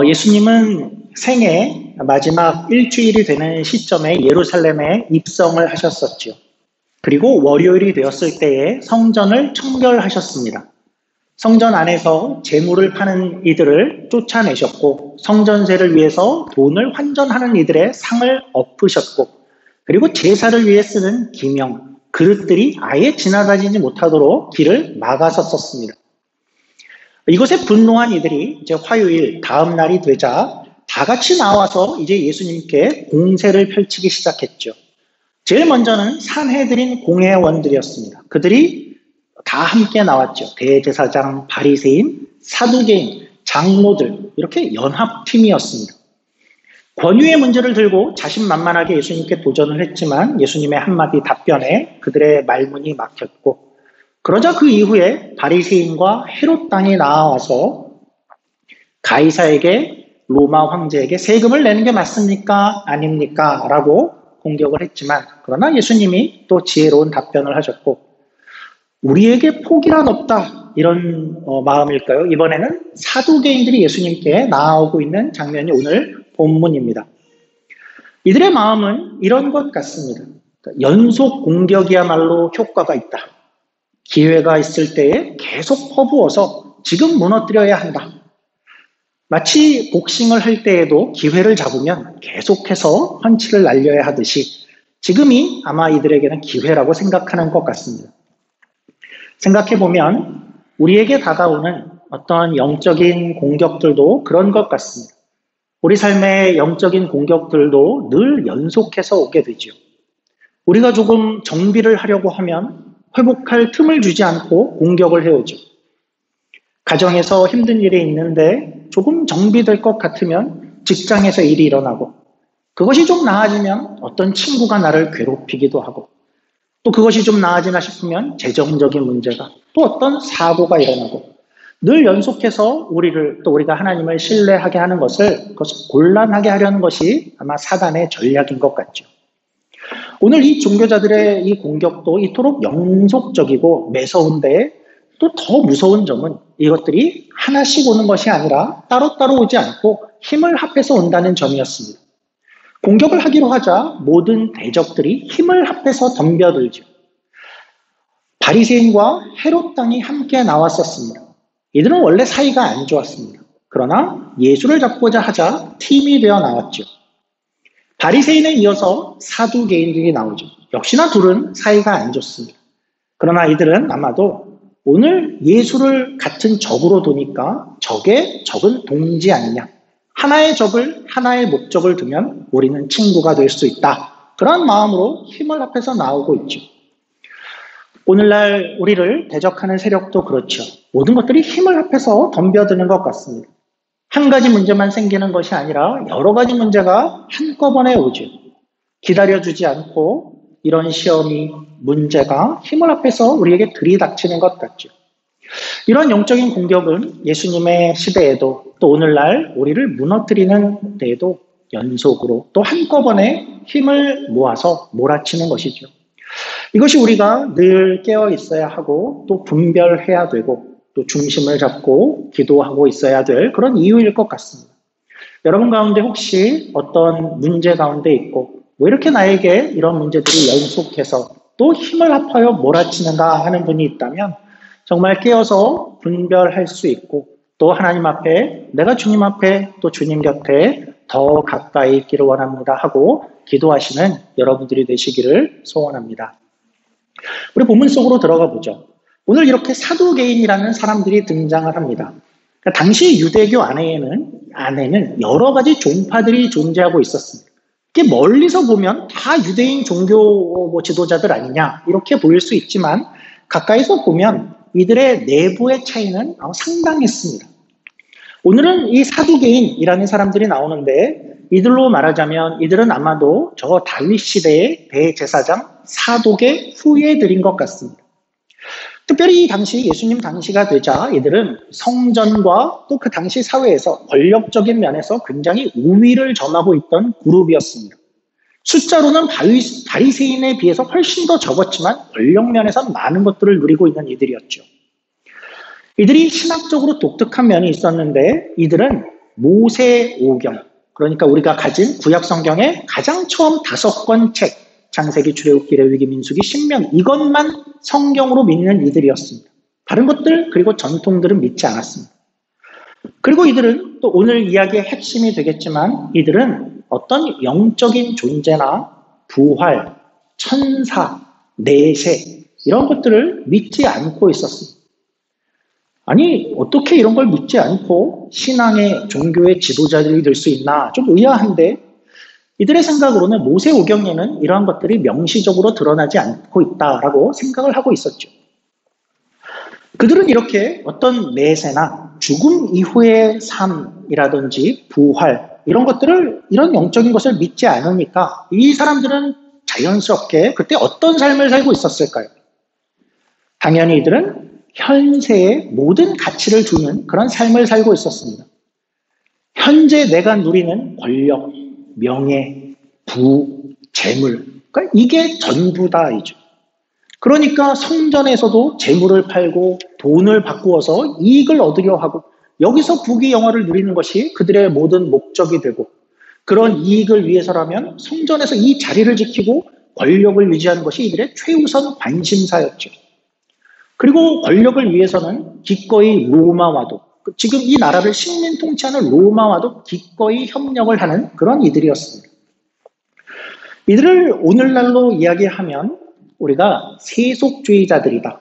예수님은 생애 마지막 일주일이 되는 시점에 예루살렘에 입성을 하셨었죠. 그리고 월요일이 되었을 때에 성전을 청결하셨습니다. 성전 안에서 재물을 파는 이들을 쫓아내셨고, 성전세를 위해서 돈을 환전하는 이들의 상을 엎으셨고, 그리고 제사를 위해 쓰는 기명, 그릇들이 아예 지나다니지 못하도록 길을 막아섰었습니다. 이것에 분노한 이들이 이제 화요일 다음 날이 되자 다 같이 나와서 이제 예수님께 공세를 펼치기 시작했죠. 제일 먼저는 산헤드린 공회원들이었습니다. 그들이 다 함께 나왔죠. 대제사장, 바리새인, 사두개인, 장로들 이렇게 연합팀이었습니다. 권위의 문제를 들고 자신만만하게 예수님께 도전을 했지만 예수님의 한마디 답변에 그들의 말문이 막혔고, 그러자 그 이후에 바리새인과 헤롯 당이 나와서 가이사에게, 로마 황제에게 세금을 내는 게 맞습니까? 아닙니까? 라고 공격을 했지만, 그러나 예수님이 또 지혜로운 답변을 하셨고, 우리에게 폭이란 없다, 이런 마음일까요? 이번에는 사두개인들이 예수님께 나아오고 있는 장면이 오늘 본문입니다. 이들의 마음은 이런 것 같습니다. 연속 공격이야말로 효과가 있다. 기회가 있을 때에 계속 퍼부어서 지금 무너뜨려야 한다. 마치 복싱을 할 때에도 기회를 잡으면 계속해서 펀치를 날려야 하듯이 지금이 아마 이들에게는 기회라고 생각하는 것 같습니다. 생각해보면 우리에게 다가오는 어떤 영적인 공격들도 그런 것 같습니다. 우리 삶의 영적인 공격들도 늘 연속해서 오게 되죠. 우리가 조금 정비를 하려고 하면 회복할 틈을 주지 않고 공격을 해오죠. 가정에서 힘든 일이 있는데 조금 정비될 것 같으면 직장에서 일이 일어나고, 그것이 좀 나아지면 어떤 친구가 나를 괴롭히기도 하고, 또 그것이 좀 나아지나 싶으면 재정적인 문제가, 또 어떤 사고가 일어나고, 늘 연속해서 우리가 하나님을 신뢰하게 하는 그것을 곤란하게 하려는 것이 아마 사단의 전략인 것 같죠. 오늘 이 종교자들의 이 공격도 이토록 연속적이고 매서운데, 또 더 무서운 점은 이것들이 하나씩 오는 것이 아니라 따로따로 오지 않고 힘을 합해서 온다는 점이었습니다. 공격을 하기로 하자 모든 대적들이 힘을 합해서 덤벼들죠. 바리새인과 헤롯 당이 함께 나왔었습니다. 이들은 원래 사이가 안 좋았습니다. 그러나 예수를 잡고자 하자 팀이 되어 나왔죠. 바리새인에 이어서 사두개인들이 나오죠. 역시나 둘은 사이가 안 좋습니다. 그러나 이들은 아마도 오늘 예수를 같은 적으로 두니까 적의 적은 동지 아니냐. 하나의 적을, 하나의 목적을 두면 우리는 친구가 될 수 있다. 그런 마음으로 힘을 합해서 나오고 있죠. 오늘날 우리를 대적하는 세력도 그렇죠. 모든 것들이 힘을 합해서 덤벼드는 것 같습니다. 한 가지 문제만 생기는 것이 아니라 여러 가지 문제가 한꺼번에 오죠. 기다려주지 않고 이런 시험이, 문제가 힘을 합해서 우리에게 들이닥치는 것 같죠. 이런 영적인 공격은 예수님의 시대에도, 또 오늘날 우리를 무너뜨리는 데에도 연속으로 또 한꺼번에 힘을 모아서 몰아치는 것이죠. 이것이 우리가 늘 깨어 있어야 하고, 또 분별해야 되고, 또 중심을 잡고 기도하고 있어야 될 그런 이유일 것 같습니다. 여러분 가운데 혹시 어떤 문제 가운데 있고, 왜 이렇게 나에게 이런 문제들이 연속해서 또 힘을 합하여 몰아치는가 하는 분이 있다면 정말 깨어서 분별할 수 있고, 또 하나님 앞에, 내가 주님 앞에, 또 주님 곁에 더 가까이 있기를 원합니다 하고 기도하시는 여러분들이 되시기를 소원합니다. 우리 본문 속으로 들어가 보죠. 오늘 이렇게 사두개인이라는 사람들이 등장을 합니다. 그러니까 당시 유대교 안에는 여러 가지 종파들이 존재하고 있었습니다. 이게 멀리서 보면 다 유대인 종교 지도자들 아니냐 이렇게 보일 수 있지만, 가까이서 보면 이들의 내부의 차이는 상당했습니다. 오늘은 이 사두개인이라는 사람들이 나오는데, 이들로 말하자면 이들은 아마도 저 다윗 시대의 대제사장 사독의 후예들인 것 같습니다. 특별히 이 당시 예수님 당시가 되자 이들은 성전과 또 그 당시 사회에서 권력적인 면에서 굉장히 우위를 점하고 있던 그룹이었습니다. 숫자로는 바리새인에 비해서 훨씬 더 적었지만 권력 면에서 많은 것들을 누리고 있는 이들이었죠. 이들이 신학적으로 독특한 면이 있었는데, 이들은 모세오경, 그러니까 우리가 가진 구약 성경의 가장 처음 5권 책, 창세기, 출애굽기, 레위기, 민수기, 신명, 이것만 성경으로 믿는 이들이었습니다. 다른 것들 그리고 전통들은 믿지 않았습니다. 그리고 이들은 또 오늘 이야기의 핵심이 되겠지만 이들은 어떤 영적인 존재나 부활, 천사, 내세 이런 것들을 믿지 않고 있었습니다. 아니 어떻게 이런 걸 믿지 않고 신앙의 종교의 지도자들이 될 수 있나 좀 의아한데 이들의 생각으로는 모세오경에는 이러한 것들이 명시적으로 드러나지 않고 있다라고 생각을 하고 있었죠. 그들은 이렇게 어떤 내세나 죽음 이후의 삶이라든지 부활 이런 것들을 이런 영적인 것을 믿지 않으니까 이 사람들은 자연스럽게 그때 어떤 삶을 살고 있었을까요? 당연히 이들은 현세의 모든 가치를 두는 그런 삶을 살고 있었습니다. 현재 내가 누리는 권력, 명예, 부, 재물, 그러니까 이게 전부다이죠. 그러니까 성전에서도 재물을 팔고 돈을 바꾸어서 이익을 얻으려 하고 여기서 부귀영화를 누리는 것이 그들의 모든 목적이 되고 그런 이익을 위해서라면 성전에서 이 자리를 지키고 권력을 유지하는 것이 이들의 최우선 관심사였죠. 그리고 권력을 위해서는 기꺼이 로마와도 지금 이 나라를 식민 통치하는 로마와도 기꺼이 협력을 하는 그런 이들이었습니다. 이들을 오늘날로 이야기하면 우리가 세속주의자들이다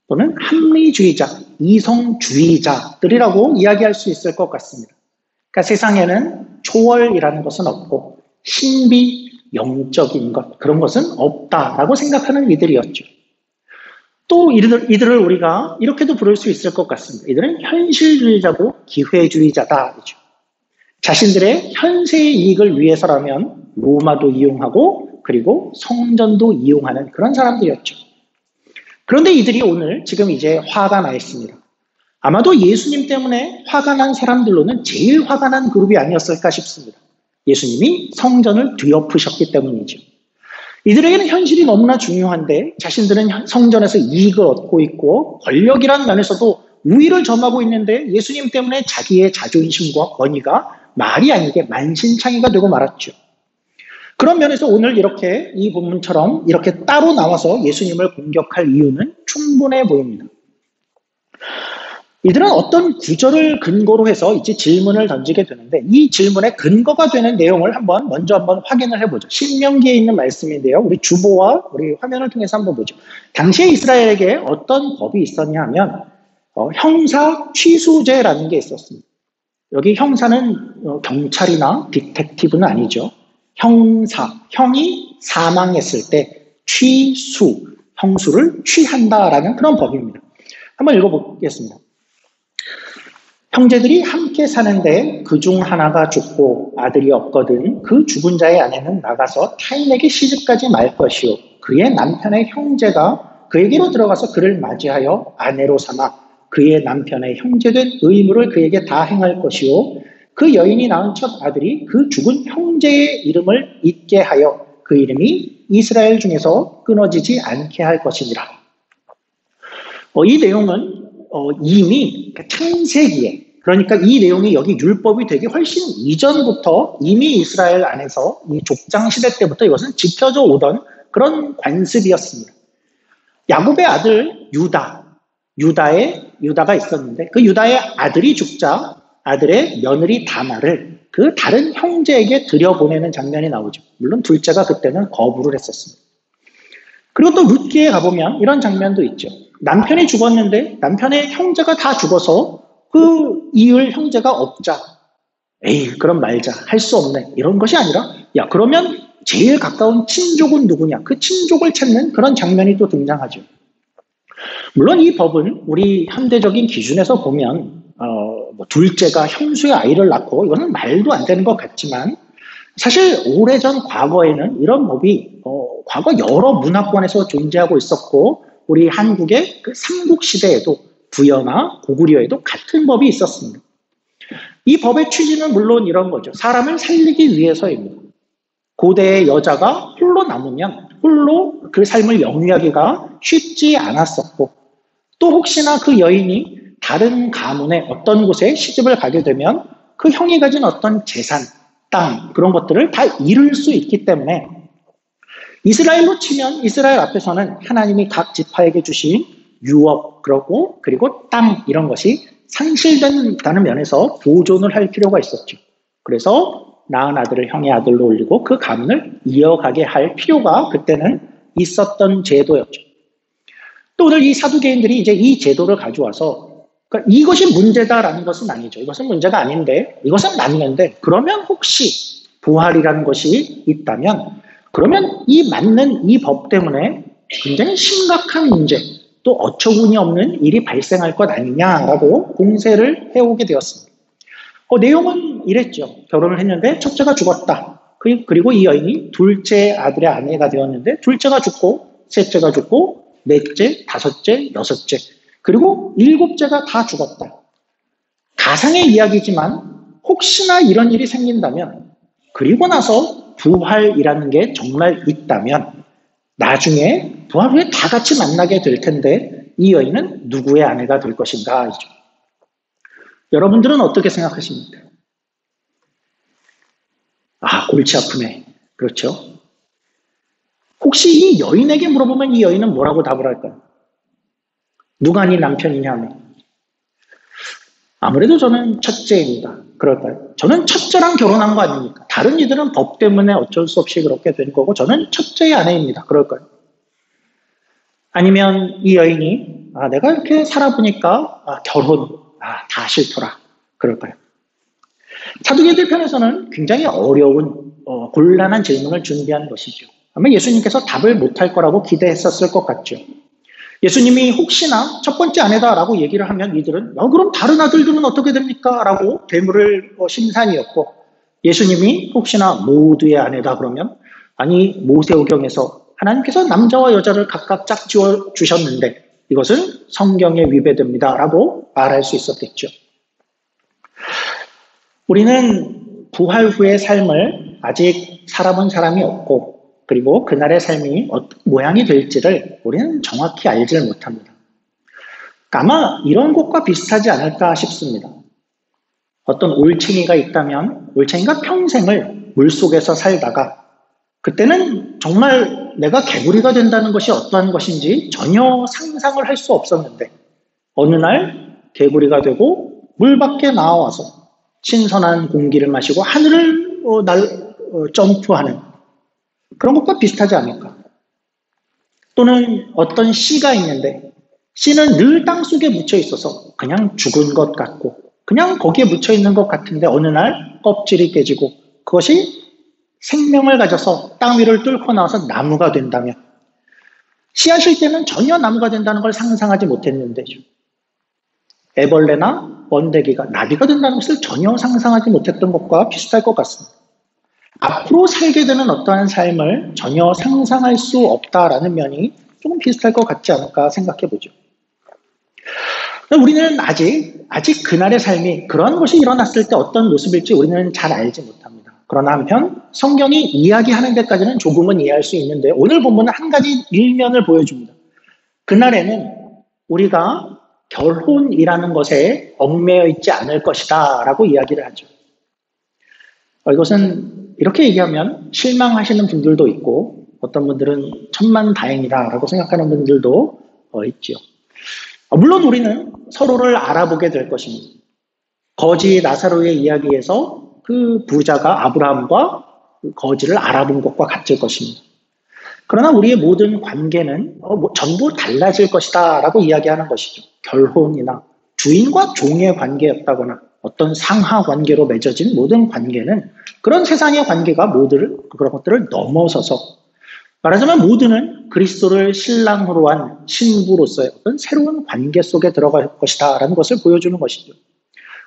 또는 합리주의자, 이성주의자들이라고 이야기할 수 있을 것 같습니다. 그러니까 세상에는 초월이라는 것은 없고 신비, 영적인 것 그런 것은 없다라고 생각하는 이들이었죠. 또 이들을 우리가 이렇게도 부를 수 있을 것 같습니다. 이들은 현실주의자고 기회주의자다. 자신들의 현세의 이익을 위해서라면 로마도 이용하고 그리고 성전도 이용하는 그런 사람들이었죠. 그런데 이들이 오늘 지금 이제 화가 나 있습니다. 아마도 예수님 때문에 화가 난 사람들로는 제일 화가 난 그룹이 아니었을까 싶습니다. 예수님이 성전을 뒤엎으셨기 때문이죠. 이들에게는 현실이 너무나 중요한데 자신들은 성전에서 이익을 얻고 있고 권력이라는 면에서도 우위를 점하고 있는데 예수님 때문에 자기의 자존심과 권위가 말이 아니게 만신창이가 되고 말았죠. 그런 면에서 오늘 이렇게 이 본문처럼 이렇게 따로 나와서 예수님을 공격할 이유는 충분해 보입니다. 이들은 어떤 구절을 근거로 해서 이제 질문을 던지게 되는데 이 질문의 근거가 되는 내용을 먼저 한번 확인을 해보죠. 신명기에 있는 말씀인데요. 우리 주보와 우리 화면을 통해서 한번 보죠. 당시에 이스라엘에게 어떤 법이 있었냐 하면 형사 취수제라는 게 있었습니다. 여기 형사는 경찰이나 디텍티브는 아니죠. 형사, 형이 사망했을 때 취수, 형수를 취한다라는 그런 법입니다. 한번 읽어보겠습니다. 형제들이 함께 사는데 그중 하나가 죽고 아들이 없거든 그 죽은 자의 아내는 나가서 타인에게 시집가지 말 것이요 그의 남편의 형제가 그에게로 들어가서 그를 맞이하여 아내로 삼아 그의 남편의 형제된 의무를 그에게 다 행할 것이요 그 여인이 낳은 첫 아들이 그 죽은 형제의 이름을 잊게 하여 그 이름이 이스라엘 중에서 끊어지지 않게 할 것이니라. 이 내용은 이미 창세기에 그러니까 이 내용이 여기 율법이 되기 훨씬 이전부터 이미 이스라엘 안에서 이 족장 시대 때부터 이것은 지켜져 오던 그런 관습이었습니다. 야곱의 아들 유다가 있었는데 그 유다의 아들이 죽자 아들의 며느리 다말을 그 다른 형제에게 들여보내는 장면이 나오죠. 물론 둘째가 그때는 거부를 했었습니다. 그리고 또 룻기에 가보면 이런 장면도 있죠. 남편이 죽었는데 남편의 형제가 다 죽어서 그 이을 형제가 없자 에이 그럼 말자 할 수 없네 이런 것이 아니라 야 그러면 제일 가까운 친족은 누구냐 그 친족을 찾는 그런 장면이 또 등장하죠. 물론 이 법은 우리 현대적인 기준에서 보면 둘째가 형수의 아이를 낳고 이거는 말도 안 되는 것 같지만 사실 오래전 과거에는 이런 법이 과거 여러 문화권에서 존재하고 있었고 우리 한국의 그 삼국시대에도 부여나 고구려에도 같은 법이 있었습니다. 이 법의 취지는 물론 이런 거죠. 사람을 살리기 위해서입니다. 고대의 여자가 홀로 남으면 홀로 그 삶을 영위하기가 쉽지 않았었고 또 혹시나 그 여인이 다른 가문의 어떤 곳에 시집을 가게 되면 그 형이 가진 어떤 재산, 땅, 그런 것들을 다 잃을 수 있기 때문에 이스라엘로 치면 이스라엘 앞에서는 하나님이 각 지파에게 주신 유업, 그리고 땅 이런 것이 상실된다는 면에서 보존을 할 필요가 있었죠. 그래서 낳은 아들을 형의 아들로 올리고 그 가문을 이어가게 할 필요가 그때는 있었던 제도였죠. 또 오늘 이 사두개인들이 이제 이 제도를 가져와서 그러니까 이것이 문제다라는 것은 아니죠. 이것은 문제가 아닌데 이것은 맞는데 그러면 혹시 부활이라는 것이 있다면 그러면 이 맞는 이 법 때문에 굉장히 심각한 문제 또 어처구니 없는 일이 발생할 것 아니냐라고 공세를 해오게 되었습니다. 내용은 이랬죠. 결혼을 했는데 첫째가 죽었다. 그리고 이 여인이 둘째 아들의 아내가 되었는데 둘째가 죽고 셋째가 죽고 넷째, 다섯째, 여섯째 그리고 일곱째가 다 죽었다. 가상의 이야기지만 혹시나 이런 일이 생긴다면 그리고 나서 부활이라는 게 정말 있다면 나중에 부활 후에 다 같이 만나게 될 텐데 이 여인은 누구의 아내가 될 것인가? 여러분들은 어떻게 생각하십니까? 골치 아프네. 그렇죠? 혹시 이 여인에게 물어보면 이 여인은 뭐라고 답을 할까요? 누가 네 남편이냐면 아무래도 저는 첫째입니다. 그럴까요? 저는 첫째랑 결혼한 거 아닙니까? 다른 이들은 법 때문에 어쩔 수 없이 그렇게 된 거고 저는 첫째의 아내입니다. 그럴까요? 아니면 이 여인이 내가 이렇게 살아보니까 결혼 다 싫더라. 그럴까요? 사두개인들 편에서는 굉장히 어려운 곤란한 질문을 준비한 것이죠. 아마 예수님께서 답을 못할 거라고 기대했었을 것 같죠. 예수님이 혹시나 첫 번째 아내다라고 얘기를 하면 이들은 그럼 다른 아들들은 어떻게 됩니까? 라고 되물을 심산이었고 예수님이 혹시나 모두의 아내다 그러면 아니 모세오경에서 하나님께서 남자와 여자를 각각 짝지어 주셨는데 이것은 성경에 위배됩니다 라고 말할 수 있었겠죠. 우리는 부활 후의 삶을 아직 살아본 사람이 없고 그리고 그날의 삶이 어떤 모양이 될지를 우리는 정확히 알지를 못합니다. 아마 이런 것과 비슷하지 않을까 싶습니다. 어떤 올챙이가 있다면 올챙이가 평생을 물속에서 살다가 그때는 정말 내가 개구리가 된다는 것이 어떠한 것인지 전혀 상상을 할 수 없었는데 어느 날 개구리가 되고 물 밖에 나와서 신선한 공기를 마시고 하늘을 점프하는 그런 것과 비슷하지 않을까? 또는 어떤 씨가 있는데 씨는 늘 땅속에 묻혀 있어서 그냥 죽은 것 같고 그냥 거기에 묻혀 있는 것 같은데 어느 날 껍질이 깨지고 그것이 생명을 가져서 땅 위를 뚫고 나와서 나무가 된다면 씨앗일 때는 전혀 나무가 된다는 걸 상상하지 못했는데 애벌레나 번데기가 나비가 된다는 것을 전혀 상상하지 못했던 것과 비슷할 것 같습니다. 앞으로 살게 되는 어떠한 삶을 전혀 상상할 수 없다라는 면이 조금 비슷할 것 같지 않을까 생각해 보죠. 우리는 아직 그날의 삶이 그런 것이 일어났을 때 어떤 모습일지 우리는 잘 알지 못합니다. 그러나 한편 성경이 이야기하는 데까지는 조금은 이해할 수 있는데 오늘 본문은 한 가지 일면을 보여줍니다. 그날에는 우리가 결혼이라는 것에 얽매여 있지 않을 것이다 라고 이야기를 하죠. 이것은 이렇게 얘기하면 실망하시는 분들도 있고 어떤 분들은 천만다행이다 라고 생각하는 분들도 있죠. 물론 우리는 서로를 알아보게 될 것입니다. 거지 나사로의 이야기에서 그 부자가 아브라함과 그 거지를 알아본 것과 같을 것입니다. 그러나 우리의 모든 관계는 전부 달라질 것이다 라고 이야기하는 것이죠. 결혼이나 주인과 종의 관계였다거나 어떤 상하 관계로 맺어진 모든 관계는 그런 세상의 관계가 그런 것들을 넘어서서 말하자면 모두는 그리스도를 신랑으로 한 신부로서의 어떤 새로운 관계 속에 들어갈 것이다 라는 것을 보여주는 것이죠.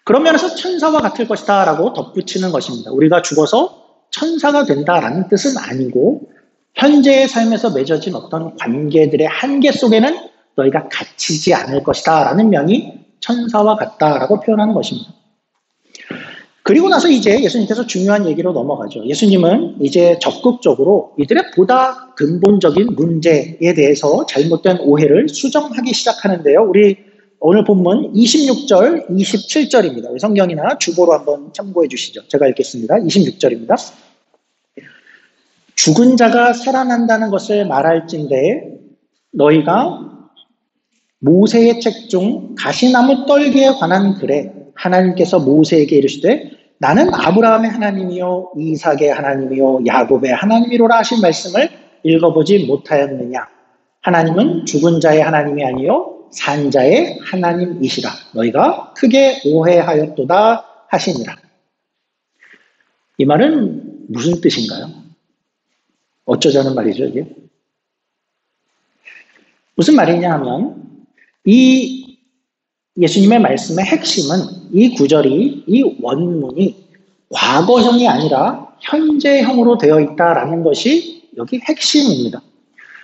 그런 면에서 천사와 같을 것이다 라고 덧붙이는 것입니다. 우리가 죽어서 천사가 된다라는 뜻은 아니고 현재의 삶에서 맺어진 어떤 관계들의 한계 속에는 너희가 갇히지 않을 것이다 라는 면이 천사와 같다라고 표현하는 것입니다. 그리고 나서 이제 예수님께서 중요한 얘기로 넘어가죠. 예수님은 이제 적극적으로 이들의 보다 근본적인 문제에 대해서 잘못된 오해를 수정하기 시작하는데요. 우리 오늘 본문 26절, 27절입니다. 성경이나 주보로 한번 참고해 주시죠. 제가 읽겠습니다. 26절입니다. 죽은 자가 살아난다는 것을 말할진대 너희가 모세의 책 중 가시나무 떨기에 관한 글에 하나님께서 모세에게 이르시되 나는 아브라함의 하나님이요 이삭의 하나님이요 야곱의 하나님이로라 하신 말씀을 읽어보지 못하였느냐. 하나님은 죽은 자의 하나님이 아니요 산 자의 하나님이시라. 너희가 크게 오해하였도다 하시니라. 이 말은 무슨 뜻인가요? 어쩌자는 말이죠, 이게? 무슨 말이냐 하면 이 예수님의 말씀의 핵심은 이 구절이, 이 원문이 과거형이 아니라 현재형으로 되어 있다라는 것이 여기 핵심입니다.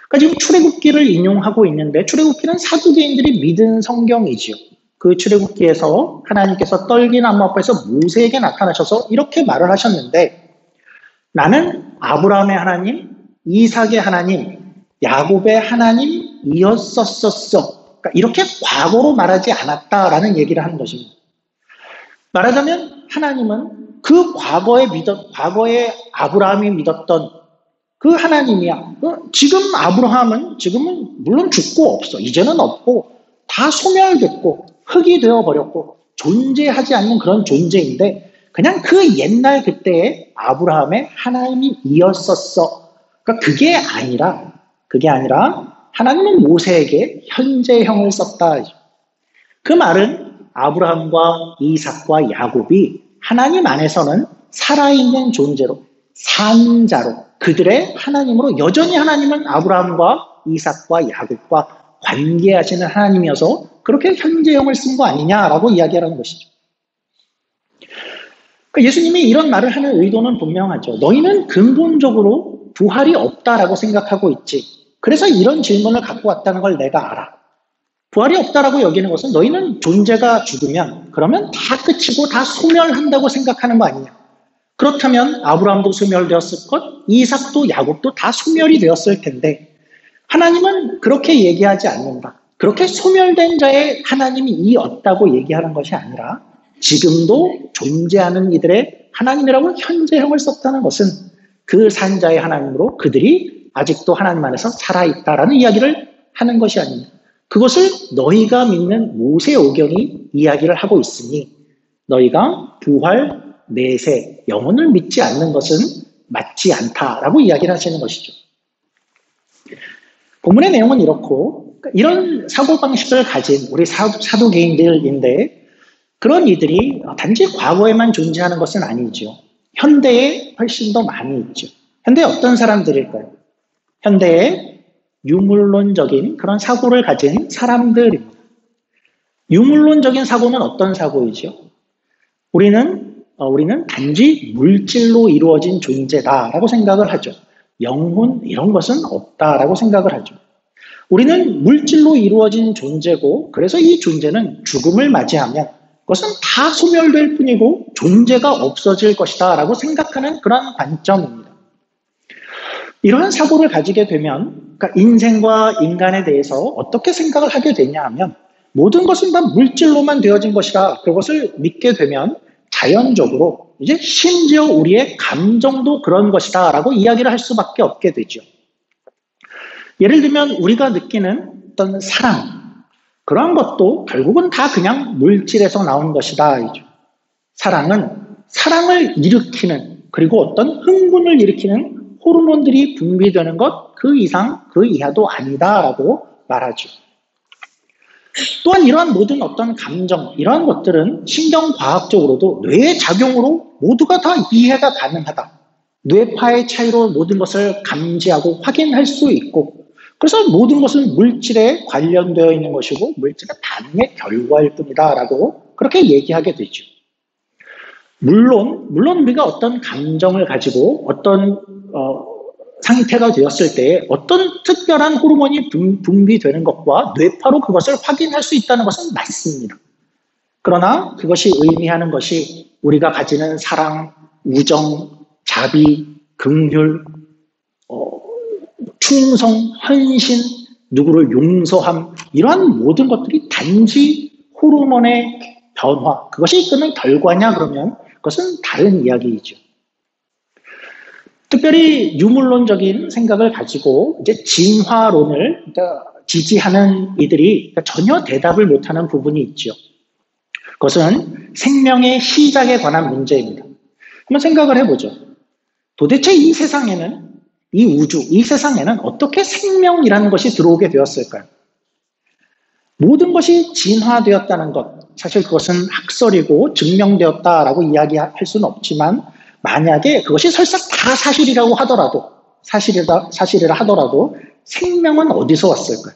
그러니까 지금 출애굽기를 인용하고 있는데 출애굽기는 사두개인들이 믿은 성경이지요. 그 출애굽기에서 하나님께서 떨기나무 앞에서 모세에게 나타나셔서 이렇게 말을 하셨는데 나는 아브라함의 하나님, 이삭의 하나님, 야곱의 하나님이었었어. 그러니까 이렇게 과거로 말하지 않았다라는 얘기를 하는 것입니다. 말하자면 하나님은 그 과거에 아브라함이 믿었던 그 하나님이야. 지금 아브라함은 지금은 물론 죽고 없어. 이제는 없고 다 소멸됐고 흙이 되어버렸고 존재하지 않는 그런 존재인데 그냥 그 옛날 그때의 아브라함의 하나님이었었어. 그러니까 그게 아니라 하나님은 모세에게 현재형을 썼다. 그 말은 아브라함과 이삭과 야곱이 하나님 안에서는 살아있는 존재로 산자로 그들의 하나님으로 여전히 하나님은 아브라함과 이삭과 야곱과 관계하시는 하나님이어서 그렇게 현재형을 쓴 거 아니냐라고 이야기하는 것이죠. 그러니까 예수님이 이런 말을 하는 의도는 분명하죠. 너희는 근본적으로 부활이 없다라고 생각하고 있지. 그래서 이런 질문을 갖고 왔다는 걸 내가 알아. 부활이 없다라고 여기는 것은 너희는 존재가 죽으면 그러면 다 끝이고 다 소멸한다고 생각하는 거 아니냐. 그렇다면 아브라함도 소멸되었을 것, 이삭도 야곱도 다 소멸이 되었을 텐데 하나님은 그렇게 얘기하지 않는다. 그렇게 소멸된 자의 하나님이 이었다고 얘기하는 것이 아니라 지금도 존재하는 이들의 하나님이라고 현재형을 썼다는 것은 그 산자의 하나님으로 그들이 아직도 하나님 안에서 살아있다라는 이야기를 하는 것이 아닙니다. 그것을 너희가 믿는 모세오경이 이야기를 하고 있으니 너희가 부활, 내세, 영혼을 믿지 않는 것은 맞지 않다라고 이야기를 하시는 것이죠. 본문의 내용은 이렇고 이런 사고방식을 가진 우리 사도개인들인데 그런 이들이 단지 과거에만 존재하는 것은 아니죠. 현대에 훨씬 더 많이 있죠. 현대에 어떤 사람들일까요? 현대에 유물론적인 그런 사고를 가진 사람들입니다. 유물론적인 사고는 어떤 사고이죠? 우리는 단지 물질로 이루어진 존재다라고 생각을 하죠. 영혼 이런 것은 없다라고 생각을 하죠. 우리는 물질로 이루어진 존재고 그래서 이 존재는 죽음을 맞이하면 그것은 다 소멸될 뿐이고 존재가 없어질 것이다 라고 생각하는 그런 관점입니다. 이러한 사고를 가지게 되면 그러니까 인생과 인간에 대해서 어떻게 생각을 하게 되냐 하면 모든 것은 다 물질로만 되어진 것이라 그것을 믿게 되면 자연적으로 이제 심지어 우리의 감정도 그런 것이다 라고 이야기를 할 수밖에 없게 되죠. 예를 들면 우리가 느끼는 어떤 사랑 그런 것도 결국은 다 그냥 물질에서 나온 것이다. 사랑은 사랑을 일으키는 그리고 어떤 흥분을 일으키는 호르몬들이 분비되는 것 그 이상 그 이하도 아니다라고 말하죠. 또한 이러한 모든 어떤 감정 이러한 것들은 신경과학적으로도 뇌의 작용으로 모두가 다 이해가 가능하다. 뇌파의 차이로 모든 것을 감지하고 확인할 수 있고 그래서 모든 것은 물질에 관련되어 있는 것이고 물질의 반응의 결과일 뿐이다라고 그렇게 얘기하게 되죠. 물론 우리가 어떤 감정을 가지고 어떤 상태가 되었을 때 어떤 특별한 호르몬이 분비되는 것과 뇌파로 그것을 확인할 수 있다는 것은 맞습니다. 그러나 그것이 의미하는 것이 우리가 가지는 사랑, 우정, 자비, 긍휼, 충성, 헌신, 누구를 용서함 이러한 모든 것들이 단지 호르몬의 변화, 그것이 이끄는 결과냐 그러면 그것은 다른 이야기이죠. 특별히 유물론적인 생각을 가지고 이제 진화론을 지지하는 이들이 전혀 대답을 못하는 부분이 있죠. 그것은 생명의 시작에 관한 문제입니다. 한번 생각을 해보죠. 도대체 이 세상에는, 이 우주, 이 세상에는 어떻게 생명이라는 것이 들어오게 되었을까요? 모든 것이 진화되었다는 것, 사실 그것은 학설이고 증명되었다라고 이야기할 수는 없지만 만약에 그것이 설사 다 사실이라고 하더라도, 사실이라 하더라도 생명은 어디서 왔을까요?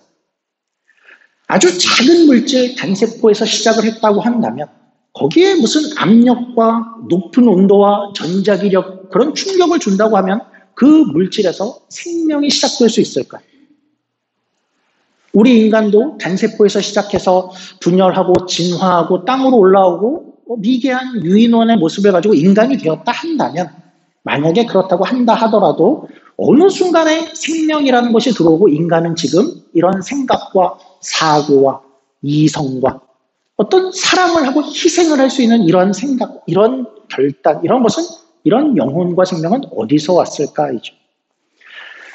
아주 작은 물질 단세포에서 시작을 했다고 한다면 거기에 무슨 압력과 높은 온도와 전자기력 그런 충격을 준다고 하면 그 물질에서 생명이 시작될 수 있을까요? 우리 인간도 단세포에서 시작해서 분열하고 진화하고 땅으로 올라오고 미개한 유인원의 모습을 가지고 인간이 되었다 한다면 만약에 그렇다고 한다 하더라도 어느 순간에 생명이라는 것이 들어오고 인간은 지금 이런 생각과 사고와 이성과 어떤 사랑을 하고 희생을 할 수 있는 이런 생각, 이런 결단, 이런 것은 이런 영혼과 생명은 어디서 왔을까이죠.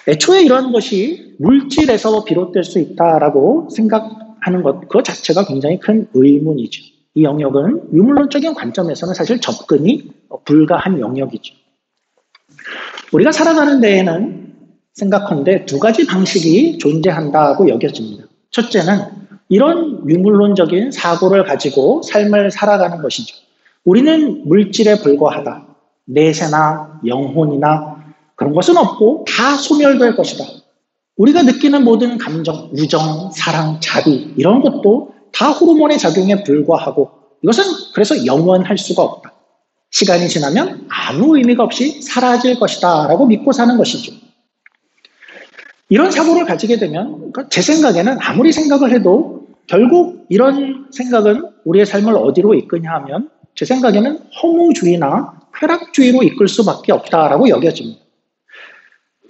애초에 이런 것이 물질에서 비롯될 수 있다라고 생각하는 것, 그 자체가 굉장히 큰 의문이죠. 이 영역은 유물론적인 관점에서는 사실 접근이 불가한 영역이죠. 우리가 살아가는 데에는 생각컨대 두 가지 방식이 존재한다고 여겨집니다. 첫째는 이런 유물론적인 사고를 가지고 삶을 살아가는 것이죠. 우리는 물질에 불과하다. 내세나 영혼이나 그런 것은 없고 다 소멸될 것이다. 우리가 느끼는 모든 감정, 우정, 사랑, 자비 이런 것도 다 호르몬의 작용에 불과하고 이것은 그래서 영원할 수가 없다. 시간이 지나면 아무 의미가 없이 사라질 것이다 라고 믿고 사는 것이죠. 이런 사고를 가지게 되면 제 생각에는 아무리 생각을 해도 결국 이런 생각은 우리의 삶을 어디로 이끄냐 하면 제 생각에는 허무주의나 쾌락주의로 이끌 수밖에 없다라고 여겨집니다.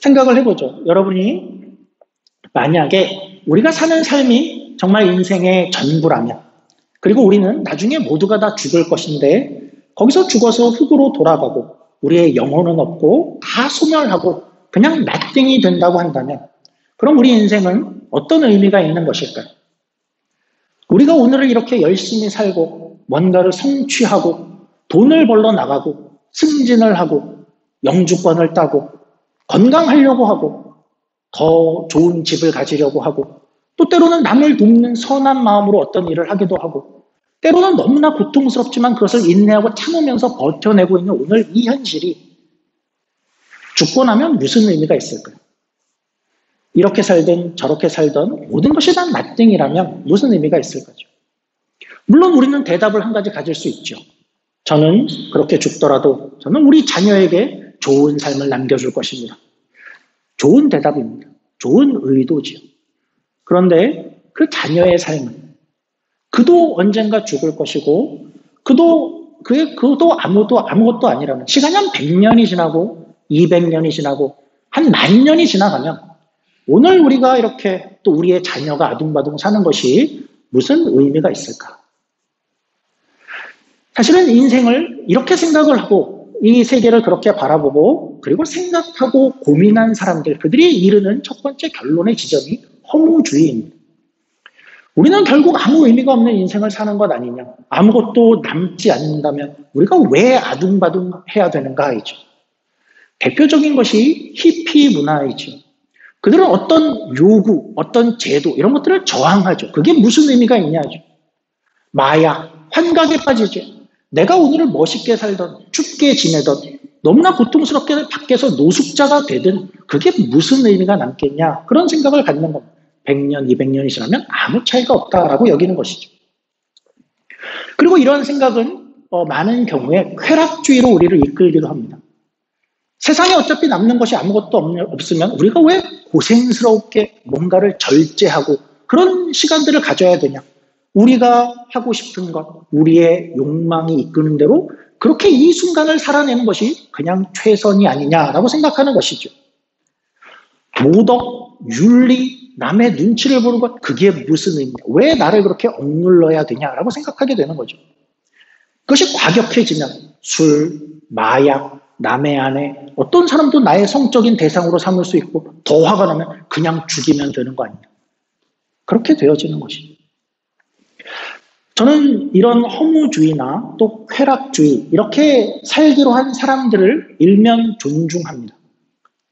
생각을 해보죠. 여러분이 만약에 우리가 사는 삶이 정말 인생의 전부라면 그리고 우리는 나중에 모두가 다 죽을 것인데 거기서 죽어서 흙으로 돌아가고 우리의 영혼은 없고 다 소멸하고 그냥 nothing이 된다고 한다면 그럼 우리 인생은 어떤 의미가 있는 것일까요? 우리가 오늘을 이렇게 열심히 살고 뭔가를 성취하고 돈을 벌러 나가고 승진을 하고 영주권을 따고 건강하려고 하고 더 좋은 집을 가지려고 하고 또 때로는 남을 돕는 선한 마음으로 어떤 일을 하기도 하고 때로는 너무나 고통스럽지만 그것을 인내하고 참으면서 버텨내고 있는 오늘 이 현실이 죽고 나면 무슨 의미가 있을까요? 이렇게 살든 저렇게 살든 모든 것이 다 nothing이라면 무슨 의미가 있을까요? 물론 우리는 대답을 한 가지 가질 수 있죠. 저는 그렇게 죽더라도 저는 우리 자녀에게 좋은 삶을 남겨줄 것입니다. 좋은 대답입니다. 좋은 의도지요. 그런데 그 자녀의 삶은 그도 언젠가 죽을 것이고 그도 아무것도 아니라면 시간이 한 100년이 지나고 200년이 지나고 한 10,000년이 지나가면 오늘 우리가 이렇게 또 우리의 자녀가 아둥바둥 사는 것이 무슨 의미가 있을까? 사실은 인생을 이렇게 생각을 하고 이 세계를 그렇게 바라보고 그리고 생각하고 고민한 사람들 그들이 이르는 첫 번째 결론의 지점이 허무주의입니다. 우리는 결국 아무 의미가 없는 인생을 사는 것 아니냐 아무것도 남지 않는다면 우리가 왜 아둥바둥 해야 되는가이죠. 대표적인 것이 히피 문화이죠. 그들은 어떤 요구, 어떤 제도 이런 것들을 저항하죠. 그게 무슨 의미가 있냐죠. 마약, 환각에 빠지죠. 내가 오늘을 멋있게 살던 춥게 지내던 너무나 고통스럽게 밖에서 노숙자가 되든 그게 무슨 의미가 남겠냐 그런 생각을 갖는 겁니다. 100년, 200년이 지나면 아무 차이가 없다라고 여기는 것이죠. 그리고 이런 생각은 많은 경우에 쾌락주의로 우리를 이끌기도 합니다. 세상에 어차피 남는 것이 아무것도 없으면 우리가 왜 고생스럽게 뭔가를 절제하고 그런 시간들을 가져야 되냐. 우리가 하고 싶은 것, 우리의 욕망이 이끄는 대로 그렇게 이 순간을 살아내는 것이 그냥 최선이 아니냐라고 생각하는 것이죠. 도덕, 윤리, 남의 눈치를 보는 것, 그게 무슨 의미냐? 왜 나를 그렇게 억눌러야 되냐라고 생각하게 되는 거죠. 그것이 과격해지면 술, 마약, 남의 아내, 어떤 사람도 나의 성적인 대상으로 삼을 수 있고 더 화가 나면 그냥 죽이면 되는 거 아니냐. 그렇게 되어지는 것이죠. 저는 이런 허무주의나 또 쾌락주의 이렇게 살기로 한 사람들을 일면 존중합니다.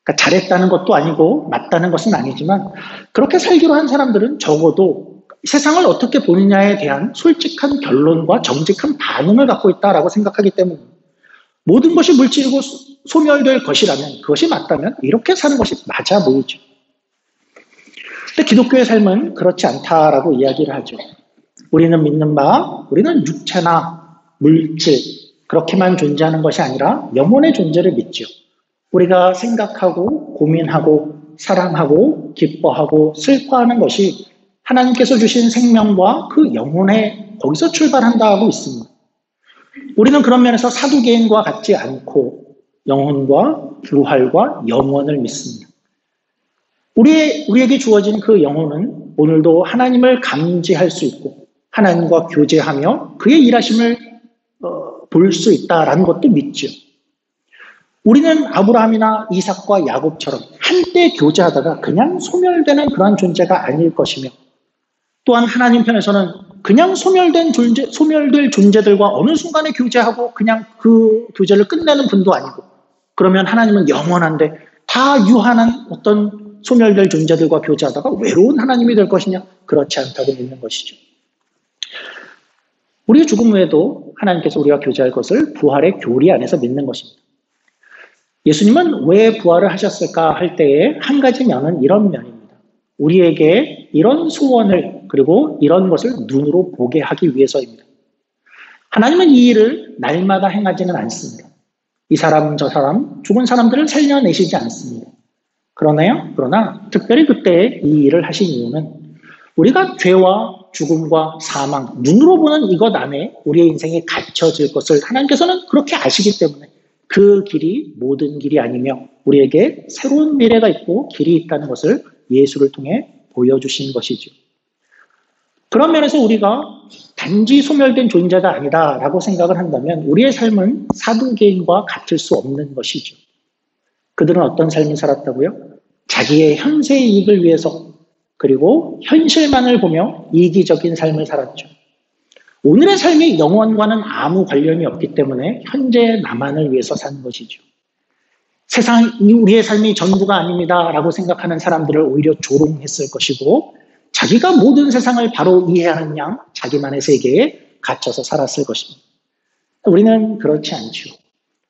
그러니까 잘했다는 것도 아니고 맞다는 것은 아니지만 그렇게 살기로 한 사람들은 적어도 세상을 어떻게 보느냐에 대한 솔직한 결론과 정직한 반응을 갖고 있다라고 생각하기 때문에 모든 것이 물질이고 소멸될 것이라면 그것이 맞다면 이렇게 사는 것이 맞아 보이죠. 근데 기독교의 삶은 그렇지 않다라고 이야기를 하죠. 우리는 믿는 바, 우리는 육체나 물질 그렇게만 존재하는 것이 아니라 영혼의 존재를 믿죠. 우리가 생각하고 고민하고 사랑하고 기뻐하고 슬퍼하는 것이 하나님께서 주신 생명과 그 영혼에 거기서 출발한다고 있습니다. 우리는 그런 면에서 사두개인과 같지 않고 영혼과 부활과 영원을 믿습니다. 우리에게 주어진 그 영혼은 오늘도 하나님을 감지할 수 있고 하나님과 교제하며 그의 일하심을 볼 수 있다라는 것도 믿죠. 우리는 아브라함이나 이삭과 야곱처럼 한때 교제하다가 그냥 소멸되는 그런 존재가 아닐 것이며 또한 하나님 편에서는 그냥 소멸될 존재들과 어느 순간에 교제하고 그냥 그 교제를 끝내는 분도 아니고 그러면 하나님은 영원한데 다 유한한 어떤 소멸될 존재들과 교제하다가 외로운 하나님이 될 것이냐? 그렇지 않다고 믿는 것이죠. 우리의 죽음 후에도 하나님께서 우리와 교제할 것을 부활의 교리 안에서 믿는 것입니다. 예수님은 왜 부활을 하셨을까 할 때에 한 가지 면은 이런 면입니다. 우리에게 이런 소원을 그리고 이런 것을 눈으로 보게 하기 위해서입니다. 하나님은 이 일을 날마다 행하지는 않습니다. 이 사람 저 사람 죽은 사람들을 살려내시지 않습니다. 그러나 특별히 그때 이 일을 하신 이유는 우리가 죄와 죽음과 사망, 눈으로 보는 이것 안에 우리의 인생이 갇혀질 것을 하나님께서는 그렇게 아시기 때문에 그 길이 모든 길이 아니며 우리에게 새로운 미래가 있고 길이 있다는 것을 예수를 통해 보여주신 것이죠. 그런 면에서 우리가 단지 소멸된 존재가 아니다라고 생각을 한다면 우리의 삶은 사두개인과 같을 수 없는 것이죠. 그들은 어떤 삶을 살았다고요? 자기의 현세 이익을 위해서 그리고 현실만을 보며 이기적인 삶을 살았죠. 오늘의 삶이 영원과는 아무 관련이 없기 때문에 현재 나만을 위해서 사는 것이죠. 우리의 삶이 전부가 아닙니다라고 생각하는 사람들을 오히려 조롱했을 것이고 자기가 모든 세상을 바로 이해하는 양 자기만의 세계에 갇혀서 살았을 것입니다. 우리는 그렇지 않죠.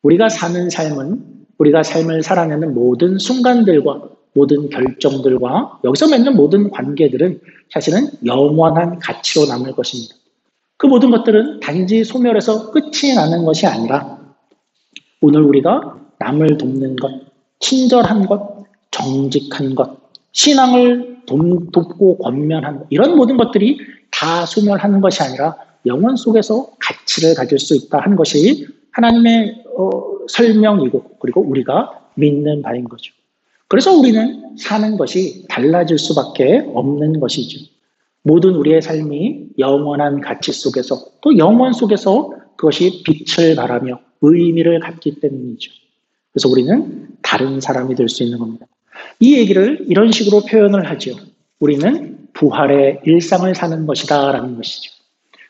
우리가 사는 삶은 우리가 삶을 살아내는 모든 순간들과 모든 결정들과 여기서 맺는 모든 관계들은 사실은 영원한 가치로 남을 것입니다. 그 모든 것들은 단지 소멸해서 끝이 나는 것이 아니라 오늘 우리가 남을 돕는 것, 친절한 것, 정직한 것, 신앙을 돕고 권면하는 것, 이런 모든 것들이 다 소멸하는 것이 아니라 영혼 속에서 가치를 가질 수 있다 하는 것이 하나님의 설명이고 그리고 우리가 믿는 바인 거죠. 그래서 우리는 사는 것이 달라질 수밖에 없는 것이죠. 모든 우리의 삶이 영원한 가치 속에서 또 영원 속에서 그것이 빛을 발하며 의미를 갖기 때문이죠. 그래서 우리는 다른 사람이 될 수 있는 겁니다. 이 얘기를 이런 식으로 표현을 하죠. 우리는 부활의 일상을 사는 것이다 라는 것이죠.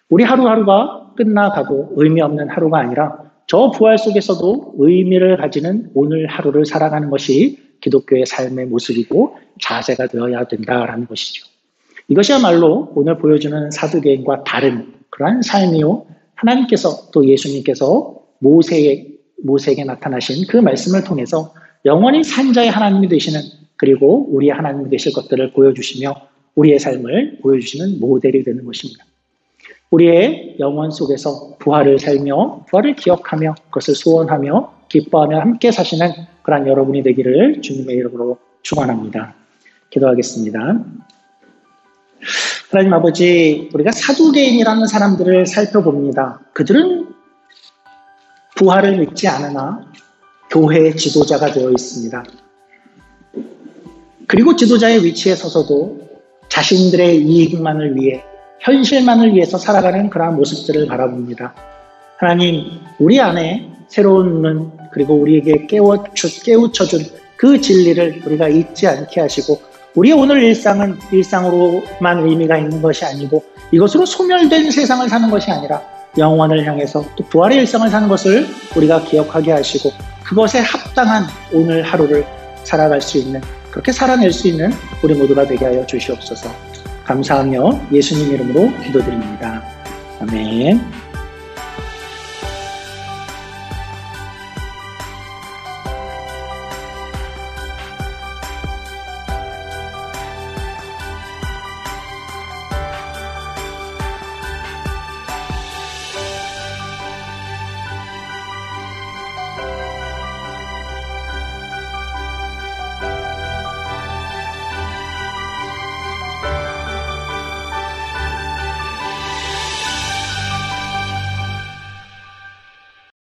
우리 하루하루가 끝나가고 의미 없는 하루가 아니라 저 부활 속에서도 의미를 가지는 오늘 하루를 살아가는 것이 기독교의 삶의 모습이고 자세가 되어야 된다라는 것이죠. 이것이야말로 오늘 보여주는 사두개인과 다른 그러한 삶이요. 하나님께서 또 예수님께서 모세에게 나타나신 그 말씀을 통해서 영원히 산자의 하나님이 되시는 그리고 우리의 하나님이 되실 것들을 보여주시며 우리의 삶을 보여주시는 모델이 되는 것입니다. 우리의 영혼 속에서 부활을 살며 부활을 기억하며 그것을 소원하며 기뻐하며 함께 사시는 그런 여러분이 되기를 주님의 이름으로 축원합니다. 기도하겠습니다. 하나님 아버지, 우리가 사두개인이라는 사람들을 살펴봅니다. 그들은 부활을 믿지 않으나 교회의 지도자가 되어 있습니다. 그리고 지도자의 위치에 서서도 자신들의 이익만을 위해, 현실만을 위해서 살아가는 그러한 모습들을 바라봅니다. 하나님, 우리 안에 새로운 눈, 그리고 우리에게 깨우쳐준 그 진리를 우리가 잊지 않게 하시고, 우리의 오늘 일상은 일상으로만 의미가 있는 것이 아니고, 이것으로 소멸된 세상을 사는 것이 아니라 영원을 향해서 또 부활의 일상을 사는 것을 우리가 기억하게 하시고, 그것에 합당한 오늘 하루를 살아갈 수 있는, 그렇게 살아낼 수 있는 우리 모두가 되게 하여 주시옵소서. 감사하며 예수님 이름으로 기도드립니다. 아멘.